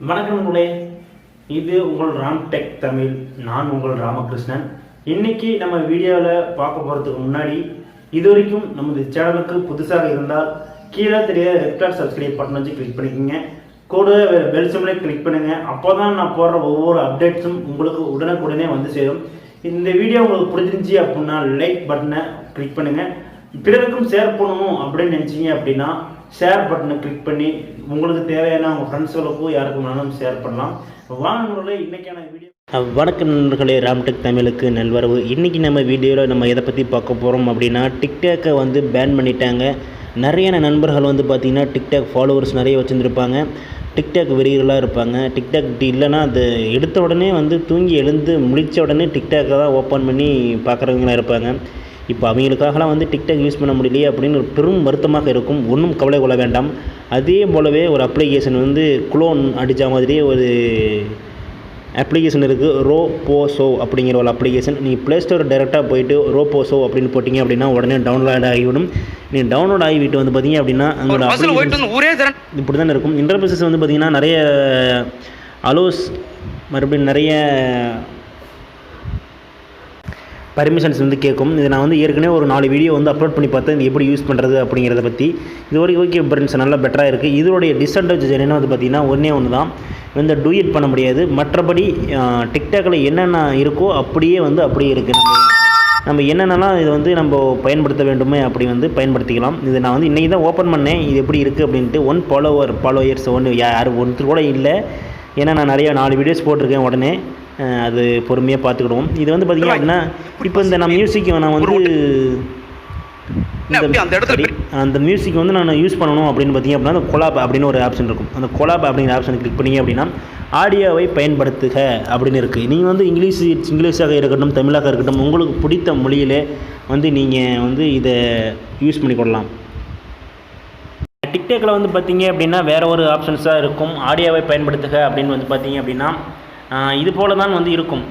வணக்கம் நண்பர்களே, இது உங்கள் ராம் டெக் தமிழ். நான் உங்கள் ராமகிருஷ்ணன். இன்னைக்கு நம்ம வீடியோவில் பார்க்க போகிறதுக்கு முன்னாடி இது வரைக்கும் நமது சேனலுக்கு புதுசாக இருந்தால் கீழே தெரிய ரெட் கலர் சப்ஸ்கிரைப் பட்டன் வச்சு கிளிக் பண்ணிக்கோங்க. கூட பெல் சிம்பிளை கிளிக் பண்ணுங்கள். அப்போ தான் நான் போடுற ஒவ்வொரு அப்டேட்ஸும் உங்களுக்கு உடனுக்குடனே வந்து சேரும். இந்த வீடியோ உங்களுக்கு பிடிச்சிருந்துச்சி அப்படின்னா லைக் பட்டனை கிளிக் பண்ணுங்கள். பிறருக்கும் ஷேர் பண்ணணும் அப்படின்னு நினச்சிங்க அப்படின்னா ஷேர் பட்டனை கிளிக் பண்ணி உங்களுக்கு தேவையான உங்கள் ஃப்ரெண்ட்ஸுகளுக்கும் யாருக்கும் வேணாலும் ஷேர் பண்ணலாம். வாங்க இன்றைக்கான வீடியோ. வணக்கம் நண்பர்களே, ராம்டெக் தமிழுக்கு நல்வரவு. இன்றைக்கி நம்ம வீடியோவில் நம்ம எதை பற்றி பார்க்க போகிறோம் அப்படின்னா, டிக்டாக்கை வந்து பேன் பண்ணிட்டாங்க. நிறைய நண்பர்கள் வந்து பார்த்திங்கன்னா டிக்டாக் ஃபாலோவர்ஸ் நிறைய வச்சுருந்துருப்பாங்க, டிக்டாக் வெறிகளாக இருப்பாங்க. டிக்டாக் இல்லைன்னா அது எடுத்த உடனே வந்து தூங்கி எழுந்து முடித்த உடனே டிக்டாக்கை தான் ஓப்பன் பண்ணி பார்க்குறவங்களாம் இருப்பாங்க. இப்போ அவங்களுக்காகலாம் வந்து டிக்டாக் யூஸ் பண்ண முடியலையே அப்படின்னு ஒரு பெரும் வருத்தமாக இருக்கும். ஒன்றும் கவலை கொள்ள வேண்டாம். அதே போலவே ஒரு அப்ளிகேஷன் வந்து குளோன் அடித்த மாதிரியே ஒரு அப்ளிகேஷன் இருக்குது, ரோபோசோ அப்படிங்கிற ஒரு அப்ளிகேஷன். நீங்கள் ப்ளே ஸ்டோர் டைரெக்டாக போய்ட்டு ரோபோசோ அப்படின்னு போட்டிங்க அப்படின்னா உடனே டவுன்லோட் ஆகிவிடும். நீங்கள் டவுன்லோட் ஆகிவிட்டு வந்து பார்த்திங்க அப்படின்னா அங்களோட அப்ளிகேஷன் இப்படி தான் இருக்கும். இன்டர்ஃபேஸஸ் வந்து பார்த்திங்கன்னா நிறைய அலோஸ், மறுபடியும் நிறைய பர்மிஷன்ஸ் வந்து கேட்கும். இது நான் வந்து ஏற்கனவே ஒரு 4 வீடியோ வந்து அப்லோட் பண்ணி பார்த்தேன், இது எப்படி யூஸ் பண்ணுறது அப்படிங்கிறத பற்றி. இது வரைக்கும் ஓகே ஃப்ரெண்ட்ஸ், நல்லா பெட்டராக இருக்குது. இதோடைய டிஸ்அட்வான்டேஜ் என்னென்னு வந்து பார்த்திங்கன்னா ஒன்று தான், இந்த டூயட் பண்ண முடியாது. மற்றபடி டிக்டாக்கில் என்னென்ன இருக்கோ அப்படியே இருக்குது. நம்ம என்னென்னலாம் இது வந்து நம்ம பயன்படுத்த வேண்டுமே அப்படி வந்து பயன்படுத்திக்கலாம். இது நான் வந்து இன்றைக்கி தான் ஓப்பன் பண்ணேன், இது எப்படி இருக்குது அப்படின்ட்டு. ஃபாலோயர்ஸ் யார் ஒருத்தர் கூட இல்லை. ஏன்னா நான் நிறையா 4 வீடியோஸ் போட்டிருக்கேன். உடனே அது பொறுமையாக பார்த்துக்கிடுவோம். இது வந்து பார்த்திங்க அப்படின்னா இப்போ இந்த நான் மியூசிக் நான் வந்து அந்த மியூசிக் வந்து நான் யூஸ் பண்ணணும் அப்படின்னு பார்த்திங்க அப்படின்னா அந்த கொலாப் அப்படின்னு ஒரு ஆப்ஷன் இருக்கும். அந்த கொலாப் அப்படிங்கிற ஆப்ஷன் கிளிக் பண்ணிங்க அப்படின்னா ஆடியோவை பயன்படுத்துக அப்படின்னு இருக்குது. நீங்கள் வந்து இங்கிலீஷாக இருக்கட்டும், தமிழாக இருக்கட்டும், உங்களுக்கு பிடித்த மொழியிலே வந்து நீங்கள் வந்து இதை யூஸ் பண்ணி கொள்ளலாம். டிக்டாக்கில் வந்து பார்த்திங்க அப்படின்னா வேறு ஒரு ஆப்ஷன்ஸாக இருக்கும். ஆடியோவை பயன்படுத்துக அப்படின்னு வந்து பார்த்திங்க அப்படின்னா இது போல தான் வந்து இருக்கும்.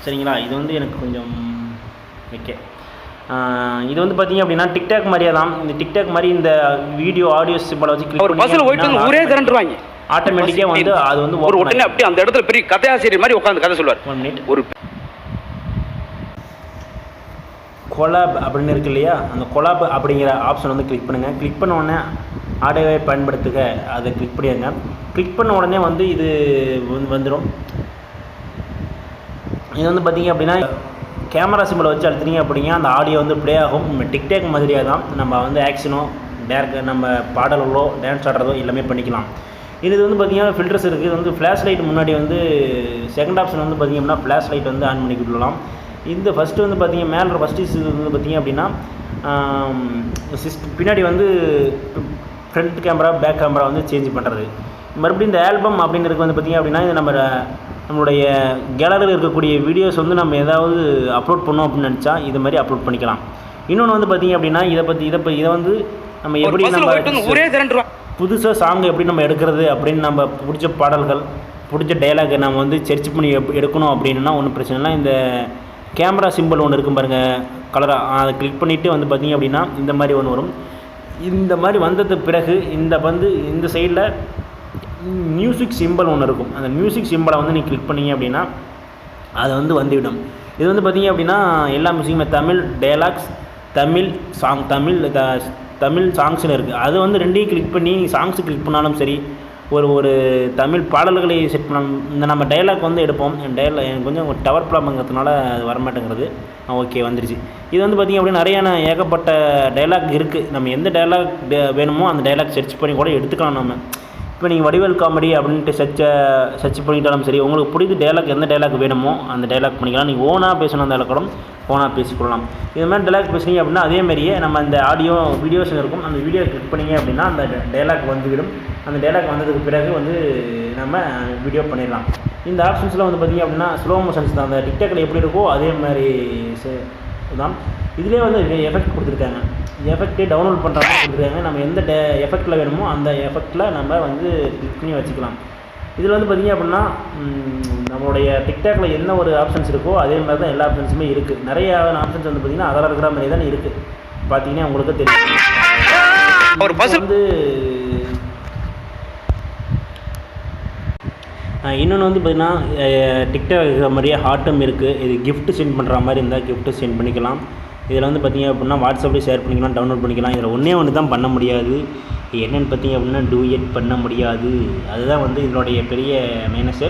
சரிங்களா, இது வந்து எனக்கு கொஞ்சம் ஓகே. இது வந்து பார்த்திங்க அப்படின்னா டிக்டாக் மாதிரியே தான். இந்த டிக்டாக் மாதிரி இந்த வீடியோ ஆடியோ சிம்பிளை வச்சு கிளிக் பண்ணி ஒரே திரண்டுவாங்க. ஆட்டோமேட்டிக்காக வந்து அது வந்து ஒரு உடனே அப்படியே அந்த இடத்துல பெரிய கதையாசிரியர் மாதிரி உட்காந்து கதை சொல்லுவார். 1 மினிட். ஒரு கொலாப் அப்படின்னு இருக்கு இல்லையா, அந்த கொலாப் அப்படிங்கிற ஆப்ஷன் வந்து கிளிக் பண்ணுங்கள். கிளிக் பண்ண உடனே ஆடியோவை பயன்படுத்துக அதை கிளிக் பண்ணிடுங்க. கிளிக் பண்ண உடனே வந்து இது வந்துடும். இது வந்து பார்த்திங்க அப்படின்னா கேமரா சிம்பிளை வச்சு அழுத்தினீங்க அப்படிங்க அந்த ஆடியோ வந்து ப்ளே ஆகும். டிக்டாக் மாதிரியாக தான் நம்ம வந்து ஆக்ஷனோ நம்ம பாடல்களோ டான்ஸ் ஆடுறதோ எல்லாமே பண்ணிக்கலாம். இது வந்து பார்த்திங்கன்னா ஃபில்டர்ஸ் இருக்குது. இது வந்து ஃப்ளாஷ் லைட் முன்னாடி வந்து செகண்ட் ஆப்ஷன் வந்து பார்த்திங்க அப்படின்னா ஃப்ளாஷ் லைட் வந்து ஆன் பண்ணி கொடுக்கலாம். இந்த ஃபஸ்ட்டு வந்து பார்த்திங்க மேலே ஃபஸ்ட்டு இது வந்து பார்த்திங்க அப்படின்னா பின்னாடி வந்து ஃப்ரண்ட் கேமரா பேக் கேமரா வந்து சேஞ்ச் பண்ணுறது. மறுபடியும் இந்த ஆல்பம் அப்படிங்கிறது வந்து பார்த்திங்க அப்படின்னா இது நம்மளுடைய கேலரியில் இருக்கக்கூடிய வீடியோஸ் வந்து நம்ம ஏதாவது அப்லோட் பண்ணோம் அப்படின்னு நினச்சா இது மாதிரி அப்லோட் பண்ணிக்கலாம். இன்னொன்று வந்து பார்த்திங்க அப்படின்னா இதை வந்து நம்ம எப்படி நம்ம புதுசாக சாங் எப்படி நம்ம எடுக்கிறது அப்படின்னு நம்ம பிடிச்ச பாடல்கள் பிடிச்ச டைலாகை நம்ம வந்து சர்ச் பண்ணி எடுக்கணும் அப்படின்னா ஒன்றும் பிரச்சனை இல்லை. இந்த கேமரா சிம்பிள் ஒன்று இருக்கும் பாருங்கள், கலராக, அதை கிளிக் பண்ணிவிட்டு வந்து பார்த்திங்க அப்படின்னா இந்த மாதிரி ஒன்று வரும். இந்த மாதிரி வந்ததுக்கு பிறகு இந்த சைடில் மியூசிக் சிம்பிள் ஒன்று இருக்கும். அந்த மியூசிக் சிம்பிளை வந்து நீங்கள் கிளிக் பண்ணிங்க அப்படின்னா அது வந்து வந்துவிடும். இது வந்து பார்த்திங்க அப்படின்னா எல்லா மியூசிக்குமே தமிழ் டைலாக்ஸ், தமிழ் சாங்ஸ்னு இருக்குது. அது வந்து ரெண்டையும் கிளிக் பண்ணி நீங்கள் சாங்ஸு கிளிக் பண்ணாலும் சரி, ஒரு தமிழ் பாடல்களை செட் பண்ணணும். இந்த நம்ம டைலாக் வந்து எடுப்போம். எனக்கு கொஞ்சம் டவர் ப்ராப்ளங்கிறதுனால அது வரமாட்டேங்கிறது. ஓகே, வந்துருச்சு. இது வந்து பார்த்திங்க அப்படின்னா நிறையான ஏகப்பட்ட டைலாக் இருக்குது. நம்ம எந்த டைலாக் வேணுமோ அந்த டைலாக் சர்ச் பண்ணி கூட எடுத்துக்கலாம். நம்ம இப்போ நீங்கள் வடிவேல் காமெடி அப்படின்ட்டு சர்ச் பண்ணிட்டாலும் சரி, உங்களுக்கு பிடிச்ச டைலாக் எந்த டைலாக் வேணுமோ அந்த டைலாக் பண்ணிக்கலாம். நீங்கள் ஓனாக பேசணும் அந்த டைலாக் கூட ஓனாக பேசிக்கொள்ளலாம். இது மாதிரி டைலாக் பேசுனீங்க அப்படின்னா அதேமாதிரியே நம்ம அந்த ஆடியோ வீடியோஸ் இருக்கும். அந்த வீடியோ கிளிக் பண்ணிங்க அப்படின்னா அந்த டைலாக் வந்துவிடும். அந்த டைலாக் வந்ததுக்கு பிறகு வந்து நம்ம வீடியோ பண்ணிடலாம். இந்த ஆப்ஷன்ஸில் வந்து பார்த்திங்க அப்படின்னா ஸ்லோ மோஷன்ஸ் தான். அந்த டிக்டாக்கில் எப்படி இருக்கோ அதே மாதிரி தான் இதிலே வந்து எஃபெக்ட் கொடுத்துருக்காங்க. எஃபெக்ட்டே டவுன்லோட் பண்ணுற மாதிரி கொடுத்துருக்காங்க. நம்ம எந்த எஃபெக்டில் வேணுமோ அந்த எஃபெக்டில் நம்ம வந்து கிளிக் பண்ணி வச்சுக்கலாம். இதில் வந்து பார்த்திங்க அப்படின்னா நம்மளுடைய டிக்டாக்கில் என்ன ஒரு ஆப்ஷன்ஸ் இருக்கோ அதே மாதிரி தான் எல்லா ஆப்ஷன்ஸுமே இருக்குது. நிறைய ஆப்ஷன்ஸ் வந்து பார்த்திங்கன்னா அதெல்லாம் இருக்கிற மாதிரி தான் இருக்குது. பார்த்தீங்கன்னா உங்களுக்கு தெரியும். வந்து இன்னொன்று வந்து பார்த்திங்கன்னா டிக்டாக் இருக்கிற மாதிரியே ஹார்ட்டும் இருக்குது. இது கிஃப்ட் சென்ட் பண்ணுற மாதிரி இருந்தால் கிஃப்ட்டு சென்ட் பண்ணிக்கலாம். இதில் வந்து பார்த்திங்க அப்படின்னா வாட்ஸ்அப்லேயே ஷேர் பண்ணிக்கலாம், டவுன்லோட் பண்ணிக்கலாம். இதில் ஒன்று தான் பண்ண முடியாது. என்னென்னு பார்த்திங்க அப்படின்னா டூயட் பண்ண முடியாது. அதுதான் வந்து இதனுடைய பெரிய மைனஸு.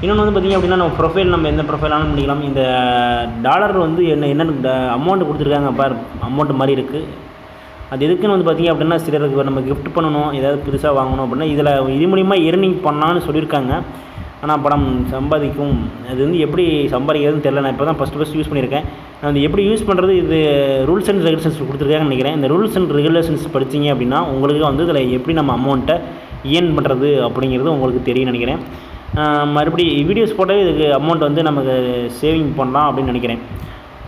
இன்னொன்று வந்து பார்த்திங்க அப்படின்னா நம்ம ப்ரொஃபைல் நம்ம எந்த ப்ரொஃபைலாலும் பண்ணிக்கலாம். இந்த டாலர் வந்து என்னென்னு அமௌண்ட்டு கொடுத்துருக்காங்க பார், அமௌண்ட்டு மாதிரி இருக்குது. அது எதுக்குன்னு வந்து பார்த்திங்க அப்படின்னா சிலருக்கு நம்ம கிஃப்ட் பண்ணணும், ஏதாவது புதுசாக வாங்கணும் அப்படின்னா இதில் இது மூலிமா எர்னிங் பண்ணலான்னு சொல்லியிருக்காங்க. ஆனால் படம் சம்பாதிக்கும். அது வந்து எப்படி சம்பாதிக்கிறதுன்னு தெரியல. நான் இப்போ தான் ஃபஸ்ட்டு யூஸ் பண்ணியிருக்கேன். நான் வந்து எப்படி யூஸ் பண்ணுறது, இது ரூல்ஸ் அண்ட் ரெகுலேஷன்ஸ் கொடுத்துருக்காங்கன்னு நினைக்கிறேன். இந்த ரூல்ஸ் அண்ட் ரெகுலேஷன்ஸ் படிச்சிங்க அப்படின்னா உங்களுக்கு வந்து இதில் எப்படி நம்ம அமௌண்ட்டை ஏர்ன் பண்ணுறது அப்படிங்கிறது உங்களுக்கு தெரியும்னு நினைக்கிறேன். மறுபடி வீடியோஸ் போட்டாவே இதுக்கு அமௌண்ட் வந்து நமக்கு சேவிங் பண்ணலாம் அப்படின்னு நினைக்கிறேன்.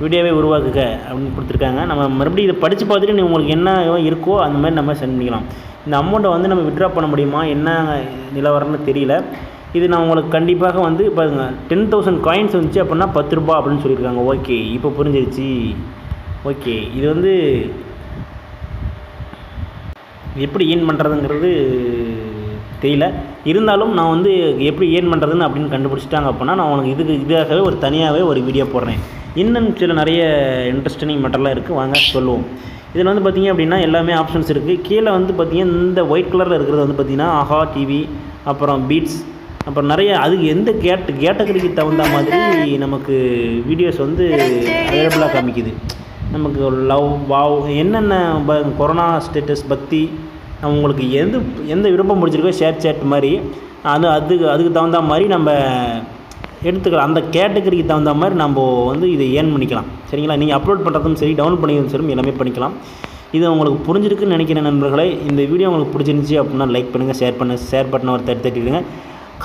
வீடியோவே உருவாக்குக அப்படின்னு கொடுத்துருக்காங்க. நம்ம மறுபடியும் இதை படித்து பார்த்துட்டு உங்களுக்கு என்ன இருக்கோ அந்த மாதிரி நம்ம சென்ட் பண்ணிக்கலாம். இந்த அமௌண்ட்டை வந்து நம்ம வித்ட்ரா பண்ண முடியுமா, என்ன நிலவரம்னு தெரியல. இது நான் உங்களுக்கு கண்டிப்பாக வந்து பாருங்க 10,000 காயின்ஸ் வந்துச்சு அப்படின்னா 10 ரூபா அப்படின்னு சொல்லியிருக்காங்க. ஓகே, இப்போ புரிஞ்சிருச்சு. ஓகே, இது வந்து எப்படி ஏர்ன் பண்ணுறதுங்கிறது தெரியல. இருந்தாலும் நான் வந்து எப்படி ஏர்ன் பண்ணுறதுன்னு அப்படின்னு கண்டுபிடிச்சிட்டாங்க அப்படின்னா நான் உனக்கு இதுக்காகவே ஒரு தனியாகவே ஒரு வீடியோ போடுறேன். இன்னும் சில நிறைய இன்ட்ரெஸ்டிங் மேட்டர்லாம் இருக்குது, வாங்க சொல்லுவோம். இதில் வந்து பார்த்திங்க அப்படின்னா எல்லாமே ஆப்ஷன்ஸ் இருக்குது. கீழே வந்து பார்த்திங்கன்னா இந்த ஒயிட் கலரில் இருக்கிறது வந்து பார்த்திங்கன்னா ஆஹா டிவி, அப்புறம் பீட்ஸ், அப்புறம் நிறைய அதுக்கு எந்த கேட்டகரிக்கு தகுந்த மாதிரி நமக்கு வீடியோஸ் வந்து அவைலபிளாக காமிக்குது. நமக்கு லவ், வாவ், என்னென்ன கொரோனா ஸ்டேட்டஸ், பக்தி, உங்களுக்கு எந்த விருப்பம் பிடிச்சிருக்கோ சேட் மாதிரி அதுக்கு தகுந்த மாதிரி நம்ம எடுத்துக்கலாம். அந்த கேட்டகரிக்கு தகுந்த மாதிரி நம்ம வந்து இதை ஏர்ன் பண்ணிக்கலாம். சரிங்களா? நீங்கள் அப்லோட் பண்ணுறதும் சரி, டவுன்லோட் பண்ணிக்கிறதும் சரி, எல்லாமே பண்ணிக்கலாம். இது உங்களுக்கு புரிஞ்சிருக்குன்னு நினைக்கிறேன் நண்பர்களே. இந்த வீடியோ உங்களுக்கு பிடிச்சிருந்துச்சி அப்படின்னா லைக் பண்ணுங்கள், ஷேர் பட்டனை ஒரு தட்டிடுங்க.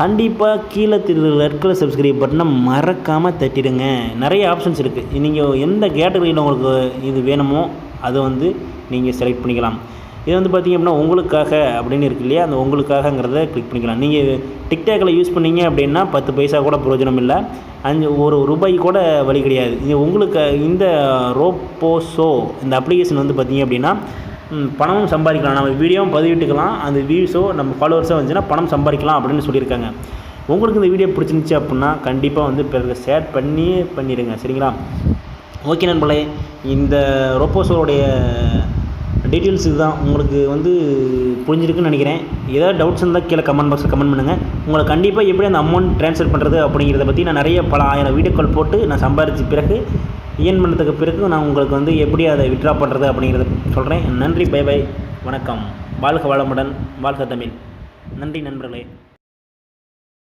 கண்டிப்பாக கீழே ரெட் கலர் சப்ஸ்கிரைப் பட்டனை மறக்காமல் தட்டிடுங்க. நிறைய ஆப்ஷன்ஸ் இருக்குது. நீங்கள் எந்த கேட்டகரியில் உங்களுக்கு இது வேணுமோ அதை வந்து நீங்கள் செலக்ட் பண்ணிக்கலாம். இது வந்து பார்த்திங்க அப்படின்னா உங்களுக்காக அப்படின்னு இருக்கு இல்லையா, அந்த உங்களுக்காகங்கிறத கிளிக் பண்ணிக்கலாம். நீங்கள் டிக்டாக்கில் யூஸ் பண்ணிங்க அப்படின்னா 10 பைசா கூட பிரயோஜனம் இல்லை, 1 ரூபாய் கூட வழி கிடையாது. இது உங்களுக்கு இந்த ரோப்போசோ இந்த அப்ளிகேஷன் வந்து பார்த்திங்க அப்படின்னா பணமும் சம்பாதிக்கலாம். நம்ம வீடியோவும் பதிவிட்டுக்கலாம், அந்த வியூஸோ நம்ம ஃபாலோவர்ஸோ வந்துச்சுன்னா பணம் சம்பாதிக்கலாம் அப்படின்னு சொல்லியிருக்காங்க. உங்களுக்கு இந்த வீடியோ பிடிச்சிருந்துச்சி அப்படின்னா கண்டிப்பாக வந்து பிறகு ஷேர் பண்ணிடுங்க. சரிங்களா? ஓகே நண்பர்களே, இந்த ரோப்போசோடைய டீட்டெயில்ஸ் இதுதான். உங்களுக்கு வந்து புரிஞ்சிருக்குன்னு நினைக்கிறேன். ஏதாவது டவுட்ஸ் இருந்தால் கீழே கமெண்ட் பாக்ஸில் கமெண்ட் பண்ணுங்கள். உங்களுக்கு கண்டிப்பாக எப்படி அந்த அமௌண்ட் ட்ரான்ஸ்ஃபர் பண்ணுறது அப்படிங்கிறத பற்றி நான் நிறைய பல 1000 வீடியோக்கள் போட்டு நான் சம்பாதிச்ச பிறகு ஏர்ன் பண்ணதுக்கு பிறகு நான் உங்களுக்கு வந்து எப்படி அதை வித்ட்ரா பண்ணுறது அப்படிங்கிறத சொல்கிறேன். நன்றி, பை பை, வணக்கம். வாழ்க வளமுடன், வாழ்க தமிழ். நன்றி நண்பர்களே.